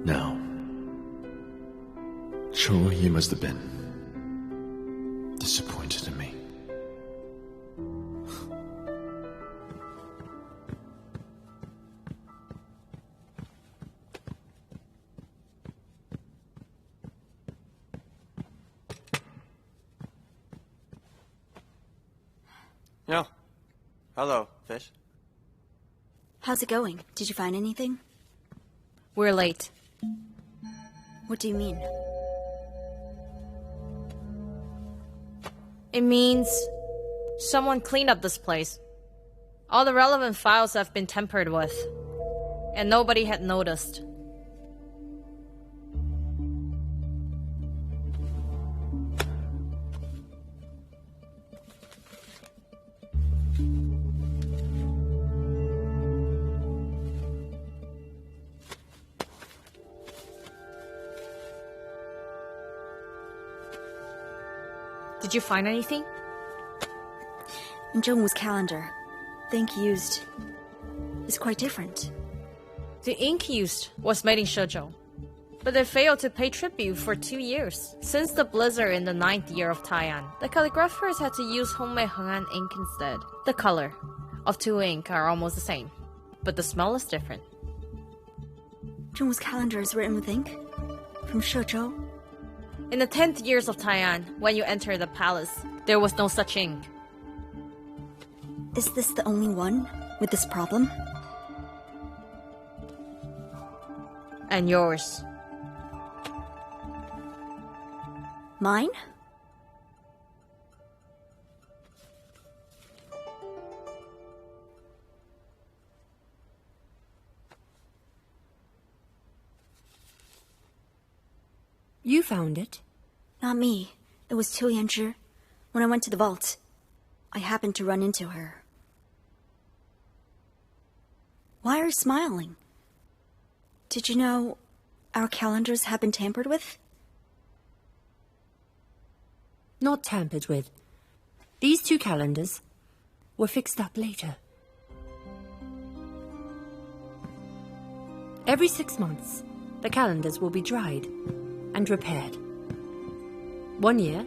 Now, Chou, you must have been disappointed in me. No. Hello, fish. How's it going? Did you find anything? We're late. What do you mean? It means someone cleaned up this place. All the relevant files have been tampered with, and nobody had noticed. Did you find anything? In Zhongwu's calendar, the ink used is quite different. The ink used was made in Shenzhou, but they failed to pay tribute for 2 years. Since the blizzard in the 9th year of Tai'an, the calligraphers had to use homemade Heng'an ink instead. The color of two ink are almost the same, but the smell is different. Zhongwu's calendar is written with ink? From Shenzhou? In the 10th years of Tai'an, when you enter the palace, there was no such ink. Is this the only one with this problem? And yours. Mine? You found it? Not me. It was Yan Zhi. When I went to the vault, I happened to run into her. Why are you smiling? Did you know our calendars have been tampered with? Not tampered with. These two calendars were fixed up later. Every 6 months, the calendars will be dried and repaired. 1 year,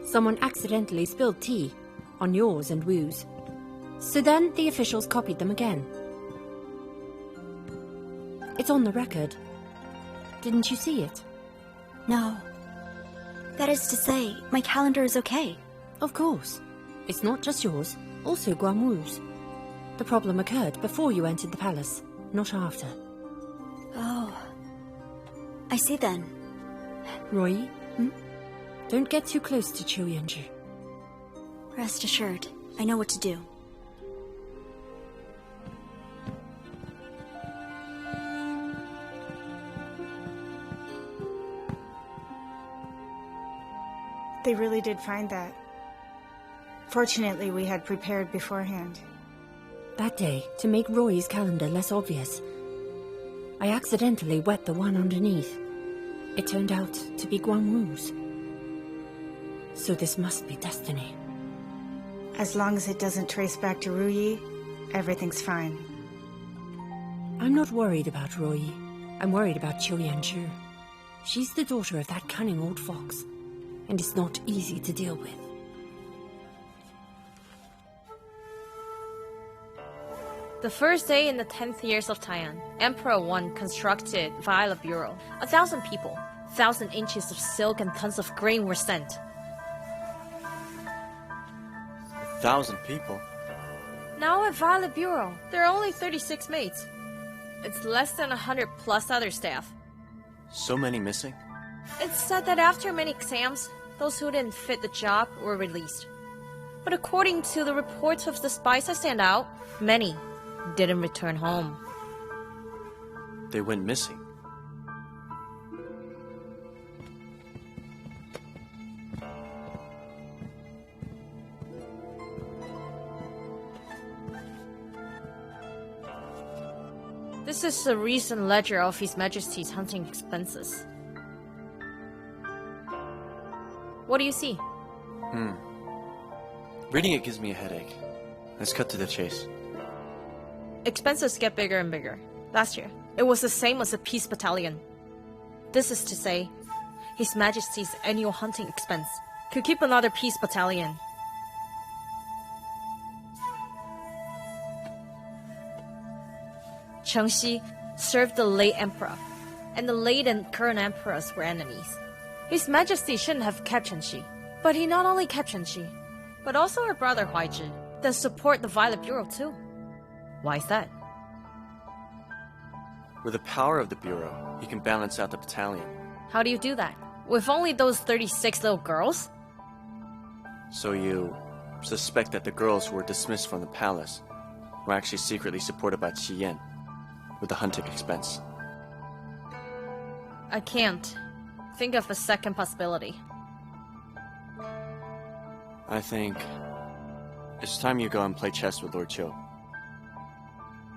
someone accidentally spilled tea on yours and Wu's. So then the officials copied them again. It's on the record. Didn't you see it? No. That is to say, my calendar is okay. Of course. It's not just yours, also Guan Wu's. The problem occurred before you entered the palace, not after. Oh. I see then. Roy, don't get too close to Chou Yanzhi. Rest assured, I know what to do. They really did find that. Fortunately, we had prepared beforehand. That day, to make Roy's calendar less obvious, I accidentally wet the one underneath. It turned out to be Guan Wu's. So this must be destiny. As long as it doesn't trace back to Ruyi, everything's fine. I'm not worried about Ruyi. I'm worried about Chou Yanzhi. She's the daughter of that cunning old fox, and it's not easy to deal with. The first day in the 10th years of Tai'an, Emperor Wan constructed Violet Bureau. 1,000 people, 1,000 inches of silk and tons of grain were sent. 1,000 people? Now at Violet Bureau, there are only 36 maids. It's less than 100 plus other staff. So many missing? It's said that after many exams, those who didn't fit the job were released. But according to the reports of the spies I sent out, many didn't return home. They went missing. This is a recent ledger of His Majesty's hunting expenses. What do you see? Reading it gives me a headache. Let's cut to the chase. Expenses get bigger and bigger. Last year, it was the same as a peace battalion. This is to say, His Majesty's annual hunting expense could keep another peace battalion. Cheng Xi served the late emperor, and the late and current emperors were enemies. His Majesty shouldn't have kept Cheng Xi, but he not only kept Cheng Xi, but also her brother Huaizhi, then support the Violet Bureau too. Why is that? With the power of the Bureau, he can balance out the battalion. How do you do that? With only those 36 little girls? So you suspect that the girls who were dismissed from the palace were actually secretly supported by Qi Yan with the hunting expense. I can't think of a second possibility. I think it's time you go and play chess with Lord Chou.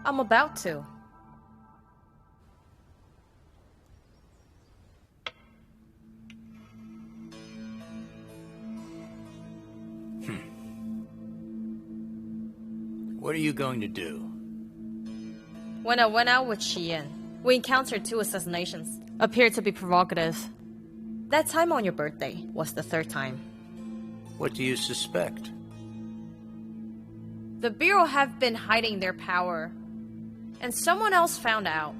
I'm about to. What are you going to do? When I went out with Qi Yan, we encountered 2 assassinations. Appeared to be provocative. That time on your birthday was the 3rd time. What do you suspect? The Bureau have been hiding their power, and someone else found out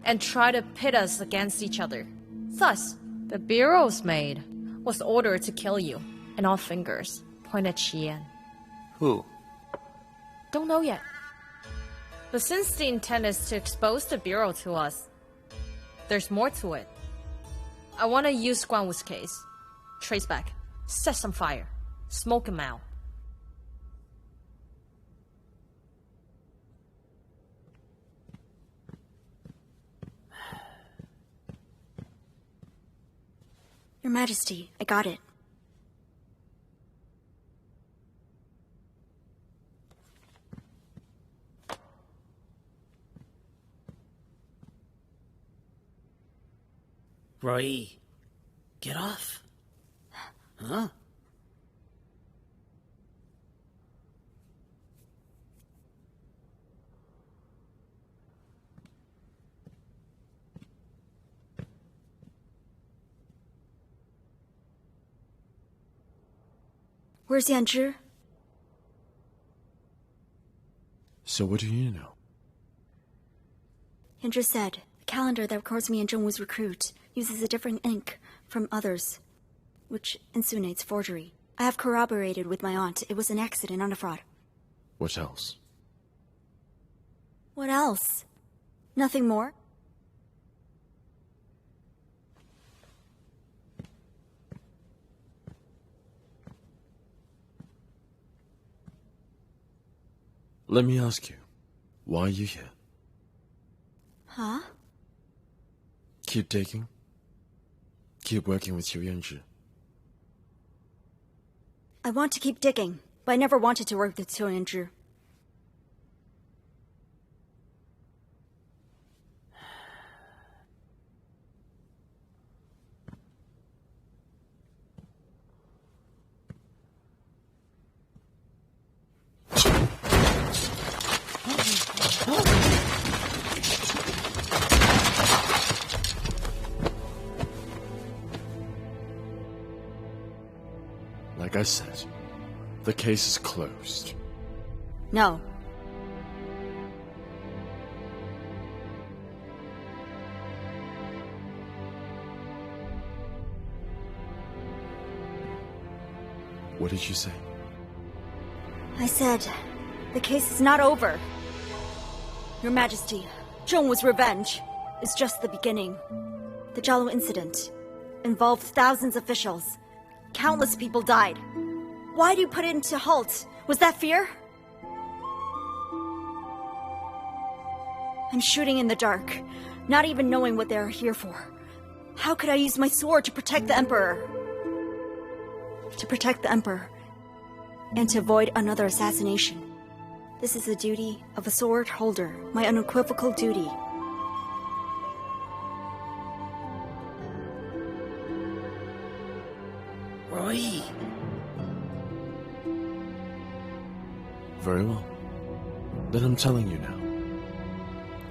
and tried to pit us against each other. Thus, the Bureau's maid was ordered to kill you, and all fingers point at Qi Yan. Who? Don't know yet. But since the intent is to expose the Bureau to us, there's more to it. I want to use Guan Wu's case. Trace back, set some fire, smoke him out. Your Majesty, I got it. Roy, get off. Huh? Where's Yan Zhi? So what do you know? Yan Zhi said, the calendar that records me and Zhong Wu's recruit uses a different ink from others, which insinuates forgery. I have corroborated with my aunt. It was an accident, not a fraud. What else? What else? Nothing more? Let me ask you, why are you here? Huh? Keep digging? Keep working with Yan Zhi? I want to keep digging, but I never wanted to work with Yan Zhi. Like I said, the case is closed. No. What did you say? I said, the case is not over. Your Majesty, Zhong Wu's revenge is just the beginning. The Jialu incident involved thousands of officials. Countless people died. Why do you put it into halt? Was that fear? I'm shooting in the dark, not even knowing what they are here for. How could I use my sword to protect the Emperor? To protect the Emperor, and to avoid another assassination. This is the duty of a sword holder, my unequivocal duty. Roy! Very well. Then I'm telling you now.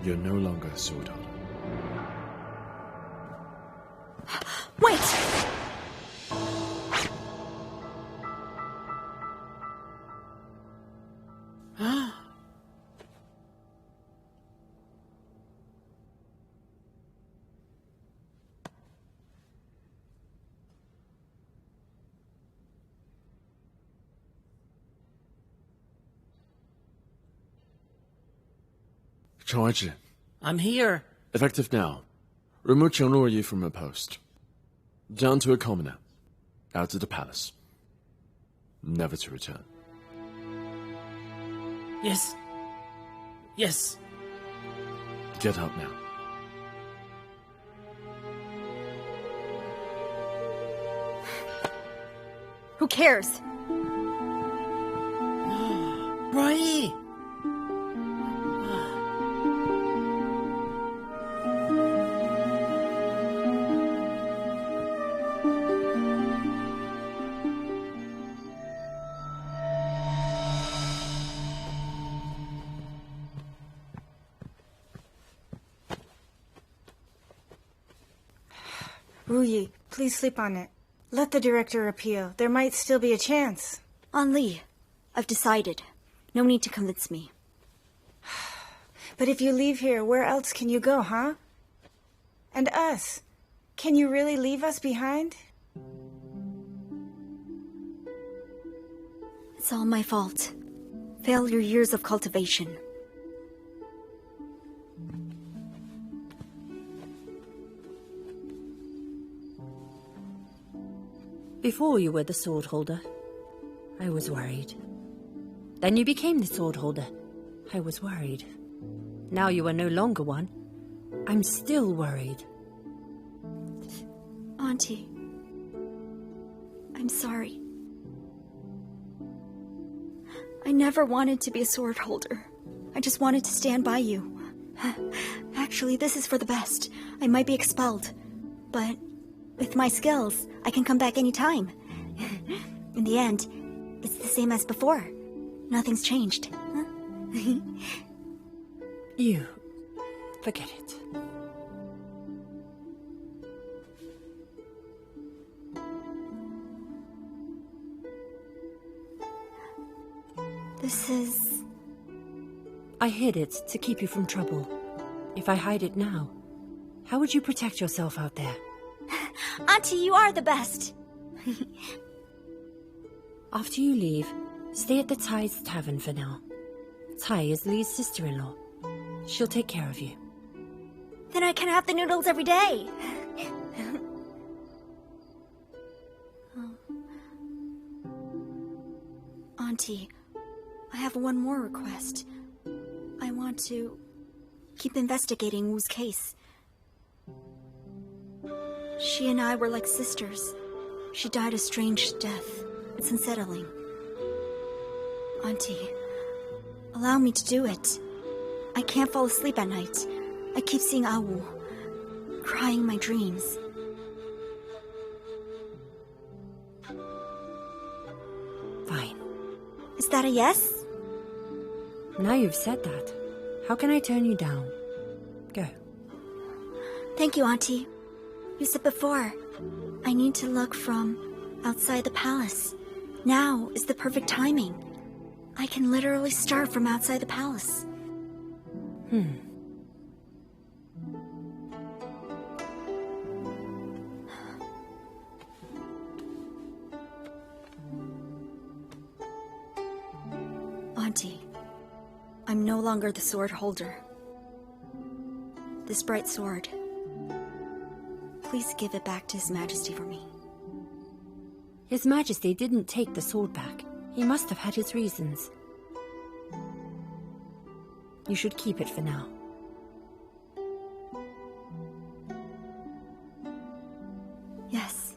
You're no longer a sword holder. Wait! Chou Shi, I'm here. effective now. Remove Cheng Ruoyi from her post. Down to a commoner. Out of the palace. Never to return. Yes. Yes. Get out now. Who cares? Roy! Ruyi, please sleep on it. Let the director appeal. There might still be a chance. An Li, I've decided. No need to convince me. But if you leave here, where else can you go, huh? And us? Can you really leave us behind? It's all my fault. Failure years of cultivation. Before you were the sword holder, I was worried. Then you became the sword holder. I was worried. Now you are no longer one. I'm still worried. Auntie, I'm sorry. I never wanted to be a sword holder. I just wanted to stand by you. Actually, this is for the best. I might be expelled, but with my skills, I can come back anytime. In the end, it's the same as before. Nothing's changed. Huh? You... forget it. This is... I hid it to keep you from trouble. If I hide it now, how would you protect yourself out there? Auntie, you are the best! After you leave, stay at the Tai's tavern for now. Tai is Li's sister-in-law. She'll take care of you. Then I can have the noodles every day! Auntie, I have one more request. I want to keep investigating Wu's case. She and I were like sisters. She died a strange death. It's unsettling. Auntie, allow me to do it. I can't fall asleep at night. I keep seeing Awu, crying in my dreams. Fine. Is that a yes? Now you've said that, how can I turn you down? Go. Thank you, Auntie. You said before, I need to look from outside the palace. Now is the perfect timing. I can literally start from outside the palace. Auntie, I'm no longer the sword holder. This bright sword, please give it back to His Majesty for me. His Majesty didn't take the sword back. He must have had his reasons. You should keep it for now. Yes.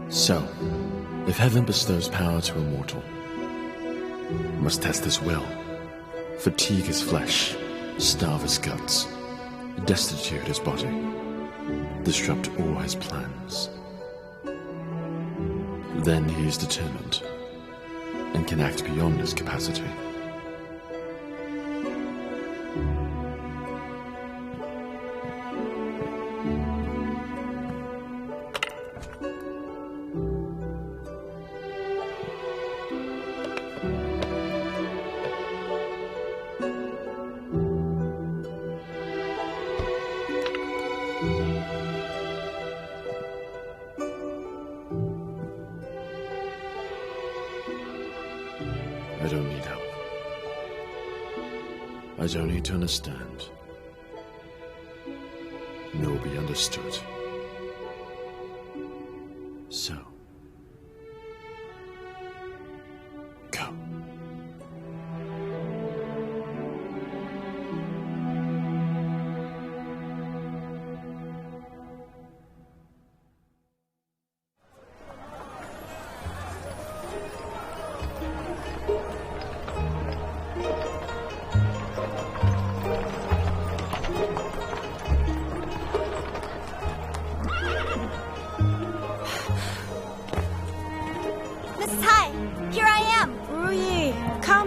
So, if heaven bestows power to a mortal, must test his will, fatigue his flesh, starve his guts, destitute his body. disrupt all his plans. Then he is determined and can act beyond his capacity. I don't need help. I don't need to understand, nor be understood. So, go.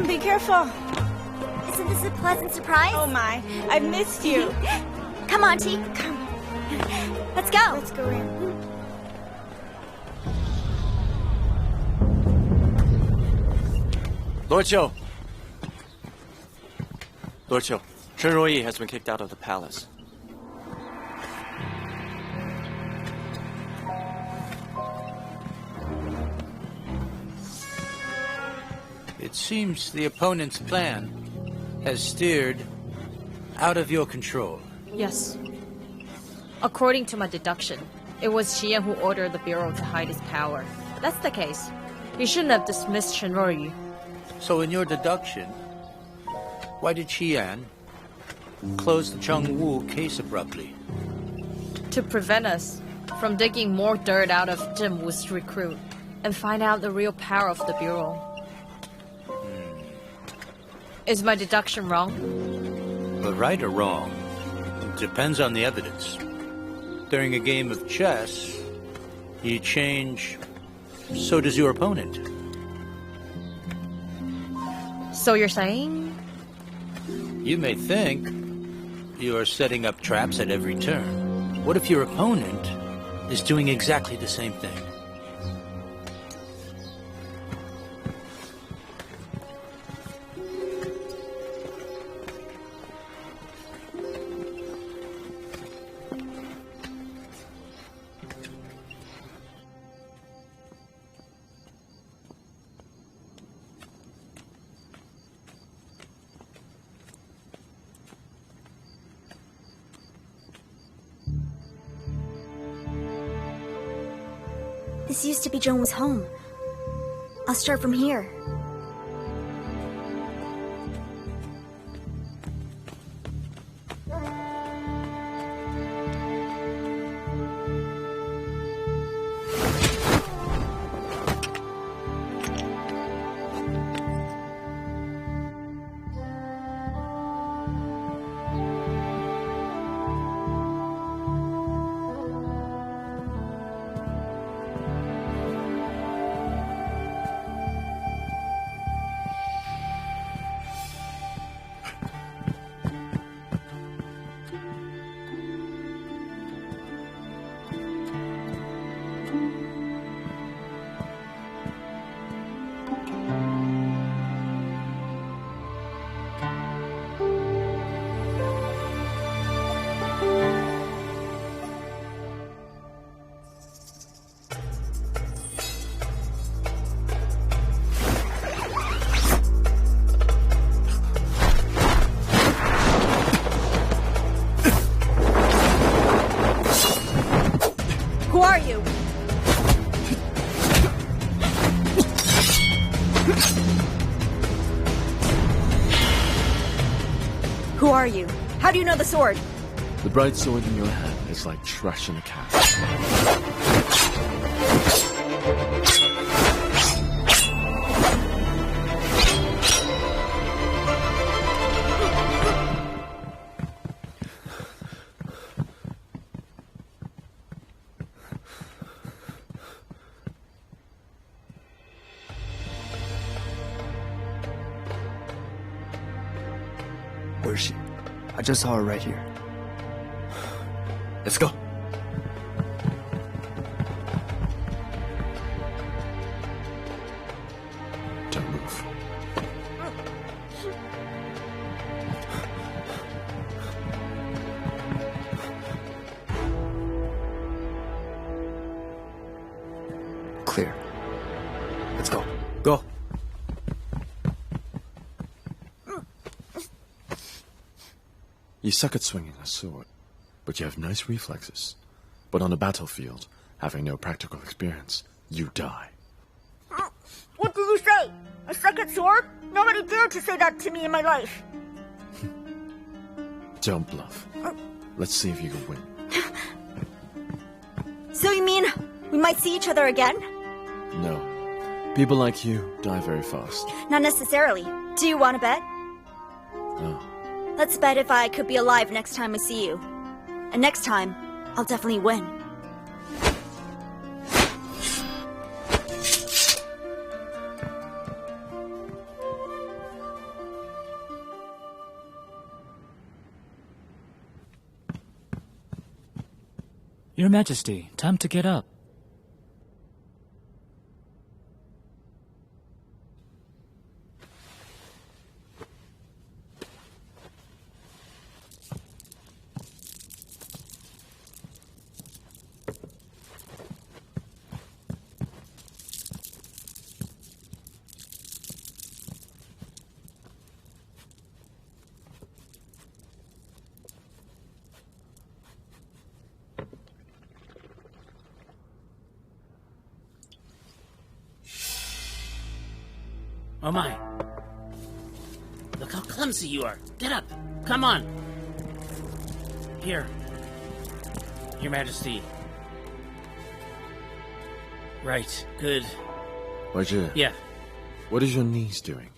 Be careful. Isn't this a pleasant surprise? Oh my, I've missed you. Come on, T. Come. Let's go. Let's go in. Lord Chou. Lord Chou, Chen Ruoyi has been kicked out of the palace. It seems the opponent's plan has steered out of your control. Yes. According to my deduction, it was Qian who ordered the Bureau to hide his power. If that's the case, he shouldn't have dismissed Chen Ruoyi. So in your deduction, why did Qian close the Chengwu case abruptly? To prevent us from digging more dirt out of Zhengwu's recruit and find out the real power of the Bureau. Is my deduction wrong? But right or wrong, depends on the evidence. During a game of chess, you change, so does your opponent. So you're saying? You may think you are setting up traps at every turn. What if your opponent is doing exactly the same thing? This used to be Zhongwu's home. I'll start from here. Who are you? Who are you? How do you know the sword? The bright sword in your hand is like trash in a cat. just saw her right here. Let's go. Don't move. Clear. Let's go. Go. You suck at swinging a sword, but you have nice reflexes. But on the battlefield, having no practical experience, you die. What did you say? I suck at sword? Nobody dared to say that to me in my life. Don't bluff. Let's see if you can win. So you mean we might see each other again? No. People like you die very fast. Not necessarily. Do you want to bet? No. Let's bet if I could be alive next time I see you. And next time, I'll definitely win. Your Majesty, time to get up. Oh my. Look how clumsy you are. Get up. Come on. Here. Your Majesty. Right. Good. Wenzhong. Yeah. What is your niece doing?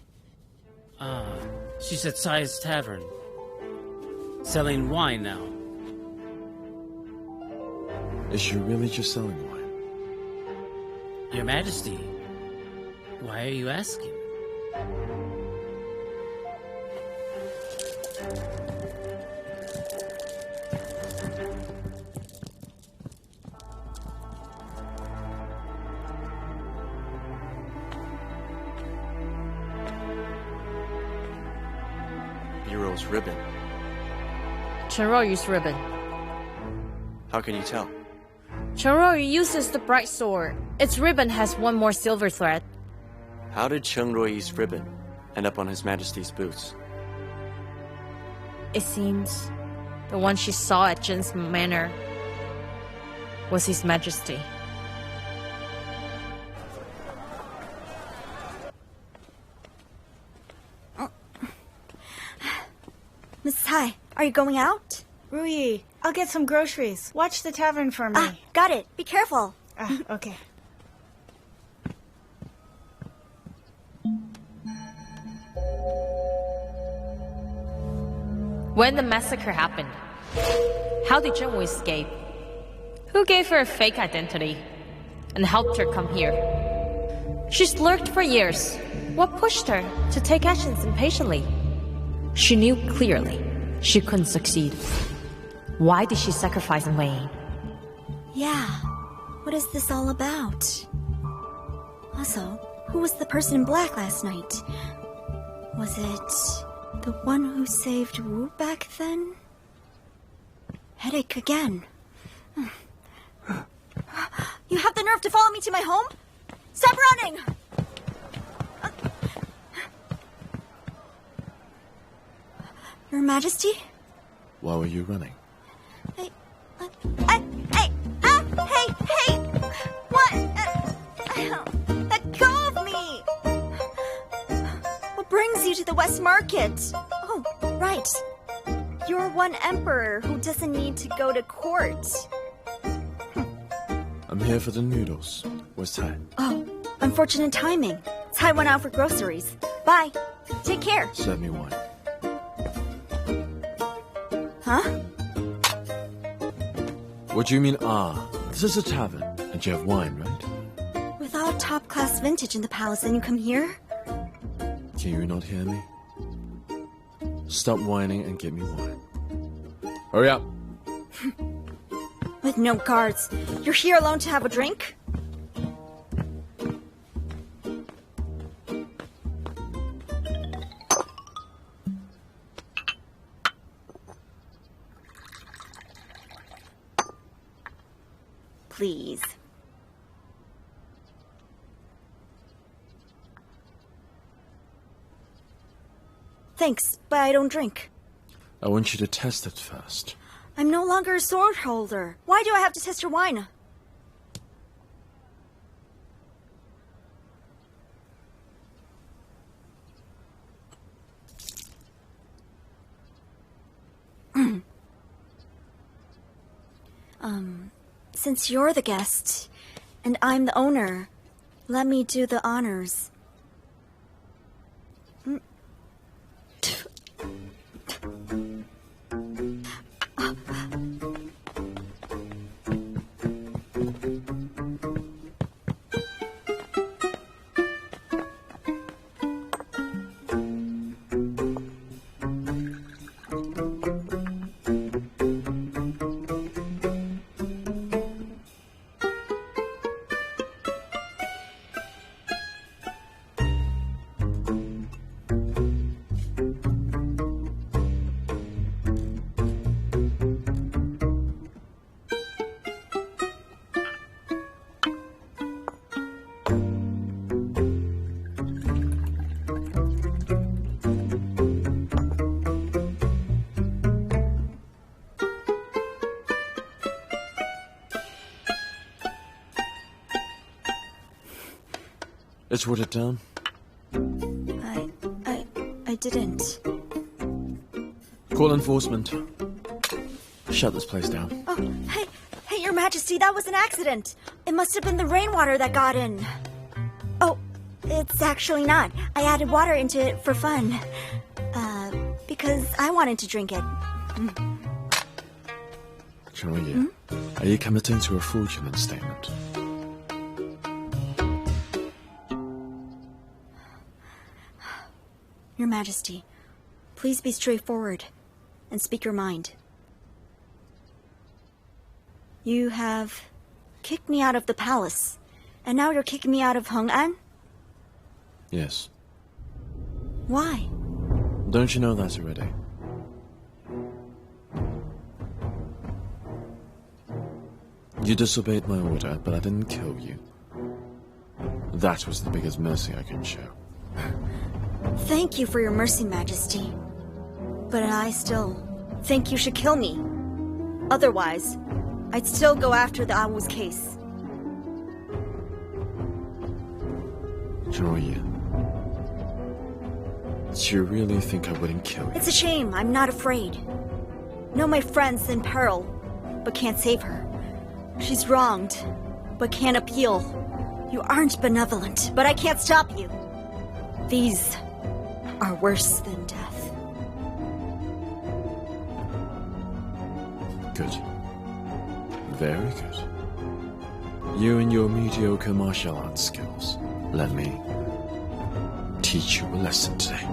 She's at Sai's Tavern. Selling wine now. Is she really just selling wine? Your Majesty. Why are you asking? Bureau's ribbon. Cheng used ribbon. How can you tell? Cheng uses the bright sword. Its ribbon has one more silver thread. How did Cheng Ruoyi's ribbon end up on His Majesty's boots? It seems the one she saw at Jin's manor was His Majesty. Miss Tsai, are you going out? Ruyi, I'll get some groceries. Watch the tavern for me. Got it. Be careful. Okay. When the massacre happened, how did Zhang escape? Who gave her a fake identity and helped her come here? She's lurked for years. What pushed her to take actions impatiently? She knew clearly she couldn't succeed. Why did she sacrifice Wayne? Yeah. What is this all about? Also, who was the person in black last night? Was it the one who saved Wu back then? Headache again. You have the nerve to follow me to my home? Stop running! Your Majesty? Why were you running? Hey! What? Let go of me! What brings you to the West Market? Oh, right. You're one emperor who doesn't need to go to court. I'm here for the noodles. Where's Tsai? Oh, unfortunate timing. Tsai went out for groceries. Bye. Take care. Serve me wine. Huh? What do you mean, This is a tavern, and you have wine, right? Without top-class vintage in the palace, and you come here? Can you not hear me? Stop whining and get me wine. Hurry up. With no guards, you're here alone to have a drink? Please. Thanks, but I don't drink. I want you to test it first. I'm no longer a sword holder. Why do I have to test your wine? Since you're the guest, and I'm the owner, let me do the honors. Let's write it down. I didn't. Call enforcement. Shut this place down. Oh, hey, Your Majesty, that was an accident. It must have been the rainwater that got in. Oh, it's actually not. I added water into it for fun. Because I wanted to drink it. Cheng, are you committing to a fraudulent statement? Your Majesty, please be straightforward and speak your mind. You have kicked me out of the palace, and now you're kicking me out of Hong'an? Yes. Why? Don't you know that already? You disobeyed my order, but I didn't kill you. That was the biggest mercy I can show. Thank you for your mercy, Majesty. But I still think you should kill me. Otherwise, I'd still go after the Awu's case. Cheng, do you really think I wouldn't kill you? It's a shame. I'm not afraid. Know my friend's in peril, but can't save her. She's wronged, but can't appeal. You aren't benevolent, but I can't stop you. These are worse than death. Good. Very good. You and your mediocre martial arts skills. Let me teach you a lesson today.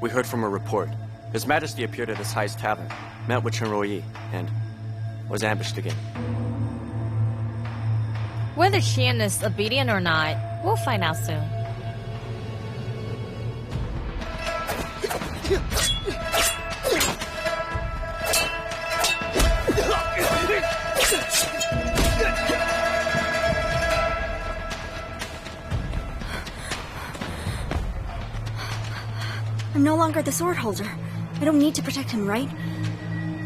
We heard from a report. His Majesty appeared at his highest tavern, met with Chen Ruoyi, and was ambushed again. Whether Qian is obedient or not, we'll find out soon. I'm no longer the sword holder. I don't need to protect him, right?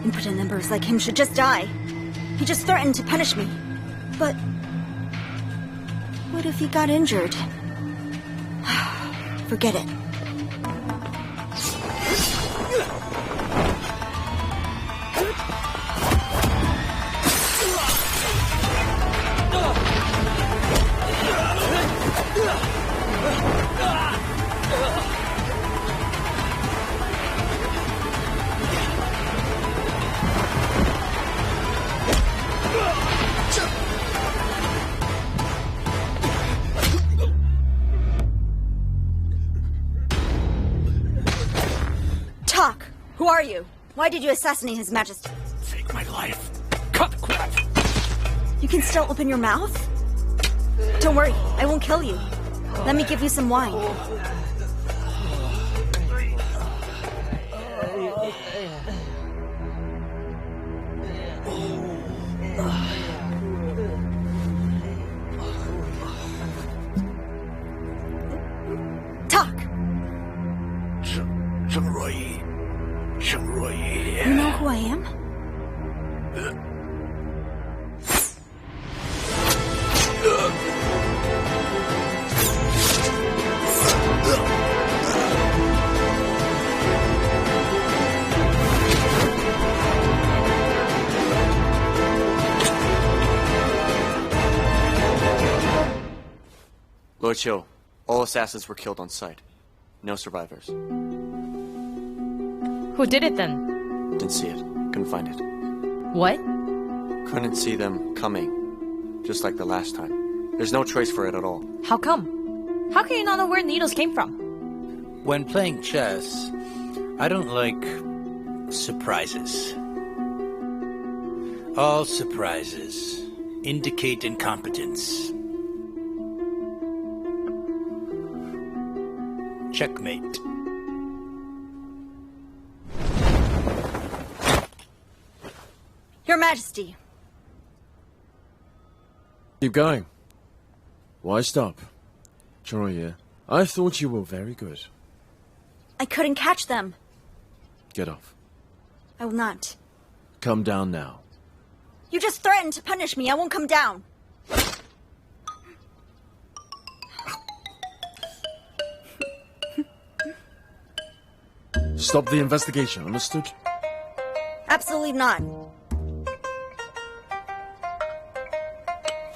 Impotent members like him should just die. He just threatened to punish me. But what if he got injured? Forget it. Who are you? Why did you assassinate His Majesty? Take my life. Cut the crap. You can still open your mouth? Don't worry, I won't kill you. Let me give you some wine. Talk! You know who I am? Lord Chou, all assassins were killed on sight. No survivors. Who did it then? Didn't see it. Couldn't find it. What? Couldn't see them coming. Just like the last time. There's no trace for it at all. How come? How can you not know where needles came from? When playing chess, I don't like surprises. All surprises indicate incompetence. Checkmate. Your Majesty. Keep going. Why stop? Choroye, I thought you were very good. I couldn't catch them. Get off. I will not. Come down now. You just threatened to punish me. I won't come down. Stop the investigation, understood? Absolutely not.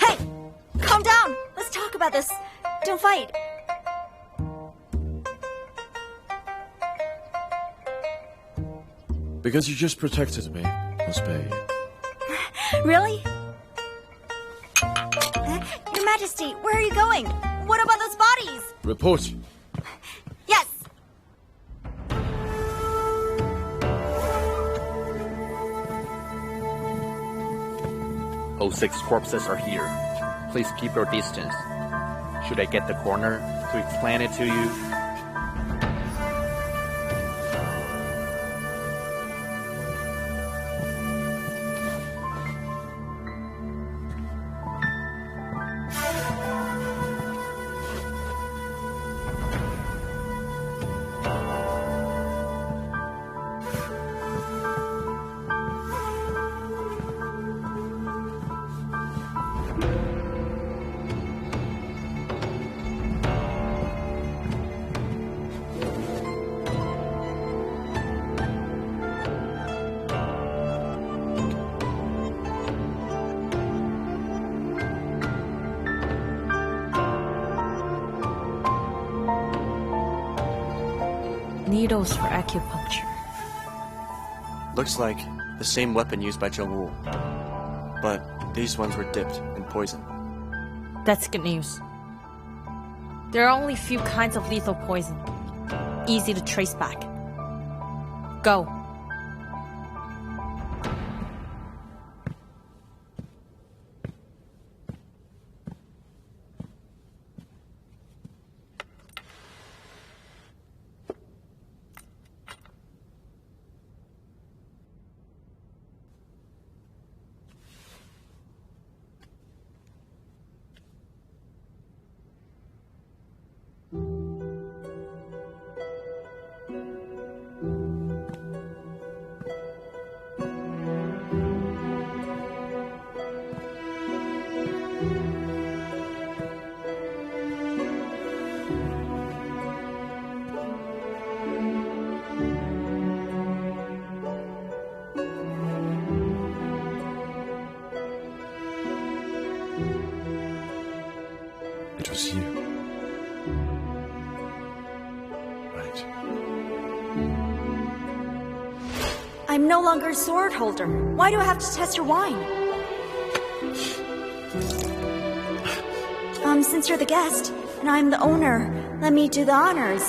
Hey! Calm down! Let's talk about this. Don't fight. Because you just protected me, Miss Bei. Really? Your Majesty, where are you going? What about those bodies? Report. Yes! 06 corpses are here. Please keep your distance. Should I get the coroner to explain it to you? Needles for acupuncture. Looks like the same weapon used by Zhong Wu. But these ones were dipped in poison. That's good news. There are only few kinds of lethal poison. Easy to trace back. Go. It was you. Right. I'm no longer a sword holder. Why do I have to test your wine? Since you're the guest, and I'm the owner, let me do the honors.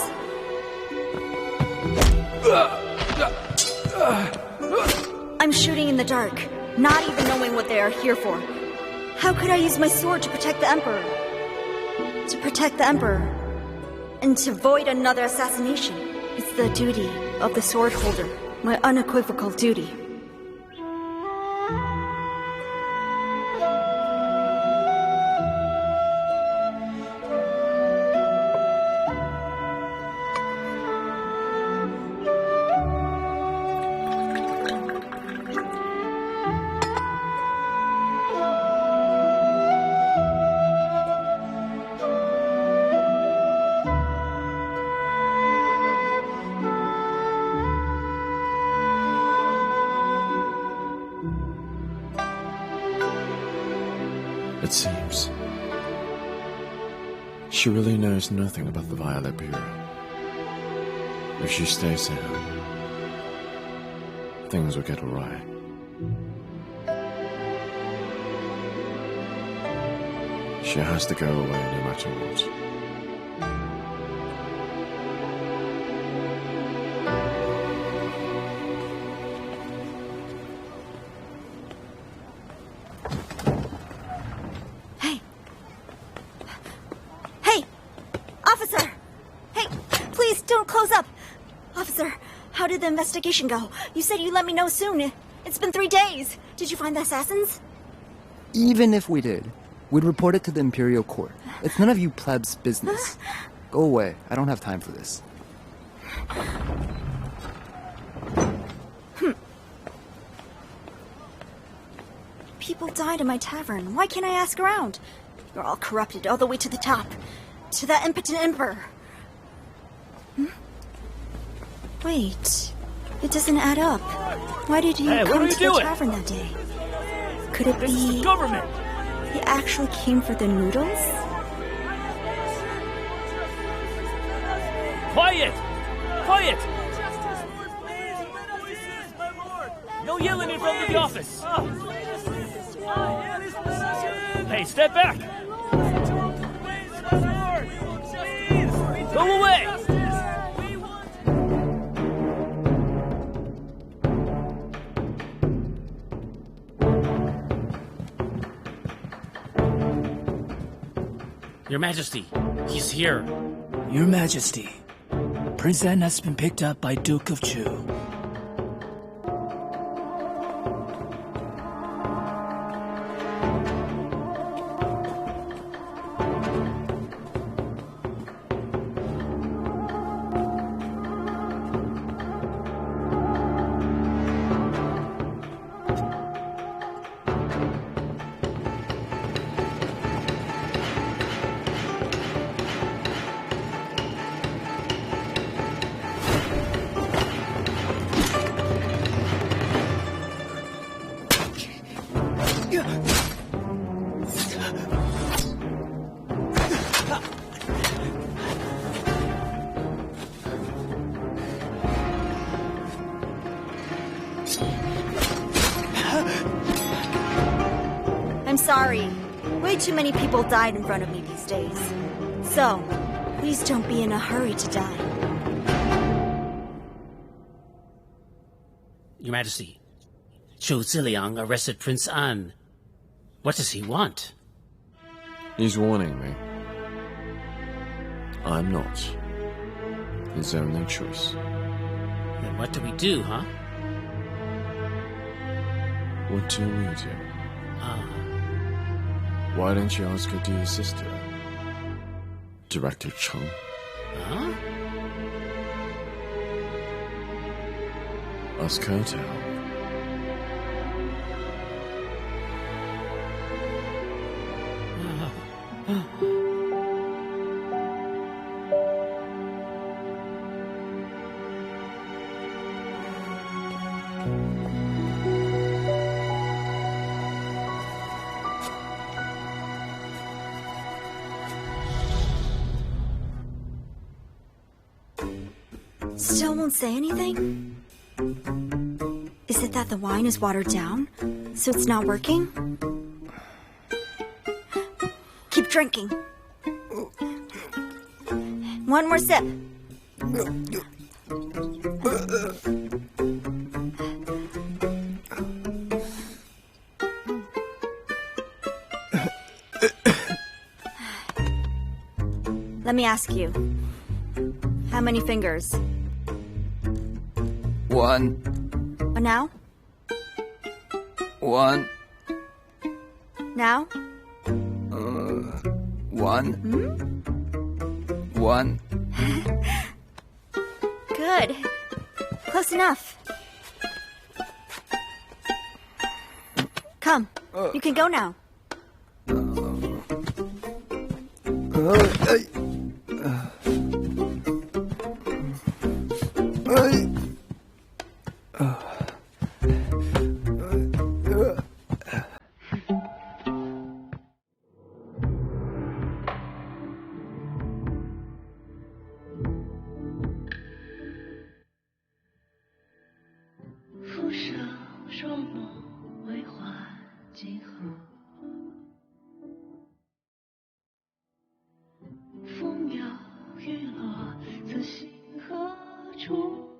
I'm shooting in the dark, not even knowing what they are here for. How could I use my sword to protect the Emperor? To protect the Emperor. And to avoid another assassination. It's the duty of the sword holder. My unequivocal duty. It seems she really knows nothing about the Violet Bureau. If she stays here, things will get awry. She has to go away no matter what. How did the investigation go? You said you'd let me know soon. It's been 3 days. Did you find the assassins? Even if we did, we'd report it to the Imperial Court. It's none of you plebs' business. Go away. I don't have time for this. People died in my tavern. Why can't I ask around? You're all corrupted all the way to the top. To the impotent emperor. Wait, it doesn't add up. Why did you come to the tavern that day? Could it be... This is the government! He actually came for the noodles? Quiet! Quiet! No yelling in front of the office! Hey, step back! Go away! Your Majesty, he's here. Your Majesty, Prince An has been picked up by Duke of Chu. I'm sorry. Way too many people died in front of me these days. So, please don't be in a hurry to die. Your Majesty, Chou Shi Liang arrested Prince An. What does he want? He's warning me. I'm not his only choice. Then what do we do, huh? What do we do? Why don't you ask your dear sister, Director Cheng? Huh? Ask her to help. Still won't say anything? Is it that the wine is watered down, so it's not working? Keep drinking. One more sip. Let me ask you. How many fingers? 1. Now? 1. Now? 1. 1. Good. Close enough. Come. You can go now.风摇雨落，此心何处？